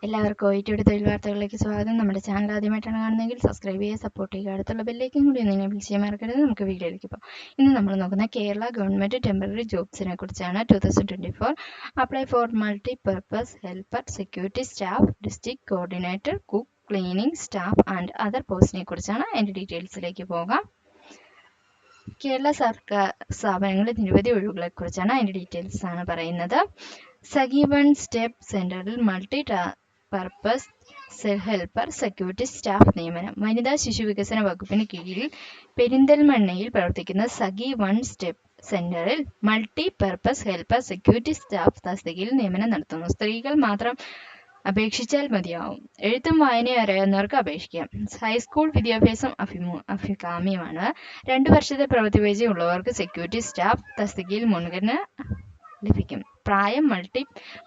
എല്ലാവർക്കും ഒയിറ്റിയുടെ തൊഴിൽ വാർത്തകളിലേക്ക് സ്വാഗതം. നമ്മുടെ ചാനൽ ആദ്യമായിട്ടാണ് കാണുന്നതെങ്കിൽ സബ്സ്ക്രൈബ് ചെയ്യുക, സപ്പോർട്ട് ചെയ്യുക. അടുത്തുള്ള ബെല്ലേക്കും കൂടി ഒന്ന് എനേബിൾ ചെയ്യാൻ മറക്കരുത്. നമുക്ക് വീഡിയോയിലേക്ക് പോകാം. ഇന്ന് നമ്മൾ നോക്കുന്ന കേരള ഗവൺമെന്റ് ടെമ്പററി ജോബ്സിനെ കുറിച്ചാണ്. 2024 apply for multi purpose helper, security staff, district coordinator, cook, cleaning staff and other പോസ്റ്റിനെ കുറിച്ചാണ്. അതിൻ്റെ ഡീറ്റെയിൽസിലേക്ക് പോകാം. കേരള സർക്കാർ സ്ഥാപനങ്ങളിൽ നിരവധി ഒഴിവുകളെ കുറിച്ചാണ് അതിൻ്റെ ഡീറ്റെയിൽസ് ആണ് പറയുന്നത്. സഖി വൺ സ്റ്റെപ്പ് സെന്ററിൽ multi purpose helper, security staff നിയമനം. വനിതാ ശിശു വികസന വകുപ്പിന് കീഴിൽ പെരിന്തൽമണ്ണയിൽ പ്രവർത്തിക്കുന്ന സഖി വൺ സ്റ്റെപ്പ് സെന്ററിൽ multi purpose helper, security staff തസ്തികയിൽ നിയമനം നടത്തുന്നു. സ്ത്രീകൾ മാത്രം അപേക്ഷിച്ചാൽ മതിയാവും. എഴുത്തും വായനയും അറിയാവുന്നവർക്ക് അപേക്ഷിക്കാം. ഹൈസ്കൂൾ വിദ്യാഭ്യാസം അഭികാമ്യമാണ്. 2 വർഷത്തെ പ്രവൃത്തി പരിചയം ഉള്ളവർക്ക് സെക്യൂരിറ്റി സ്റ്റാഫ് തസ്തികയിൽ മുൻഗണന ലഭിക്കും. പ്രായം മൾട്ടി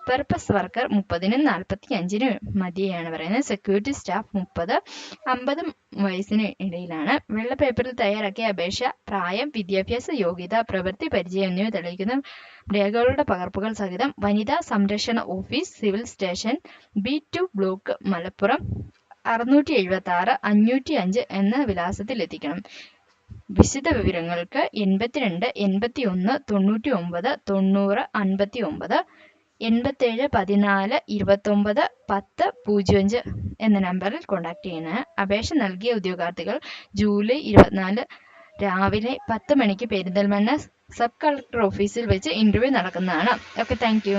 പർപ്പസ് വർക്കർ 30-നും 45-നും മധ്യയാണ് പറയുന്നത്. സെക്യൂരിറ്റി സ്റ്റാഫ് 30-50 വയസ്സിന് ഇടയിലാണ്. വെള്ള പേപ്പറിൽ തയ്യാറാക്കിയ അപേക്ഷ പ്രായം, വിദ്യാഭ്യാസ യോഗ്യത, പ്രവൃത്തി പരിചയം എന്നിവ തെളിയിക്കുന്ന രേഖകളുടെ പകർപ്പുകൾ സഹിതം വനിതാ സംരക്ഷണ office, civil station, B2 block, Malappuram 676 505 എന്ന വിലാസത്തിൽ എത്തിക്കണം. വിശദ വിവരങ്ങൾക്ക് 82 81 99 90 59 87 14 29 10 05 എന്ന നമ്പറിൽ കോൺടാക്ട് ചെയ്യുന്നത്. അപേക്ഷ നൽകിയ ഉദ്യോഗാർത്ഥികൾ ജൂലൈ 24 രാവിലെ 10 മണിക്ക് പെരിന്തൽമണ്ണ സബ് കളക്ടർ ഓഫീസിൽ വെച്ച് ഇന്റർവ്യൂ നടക്കുന്നതാണ്. Okay, thank you.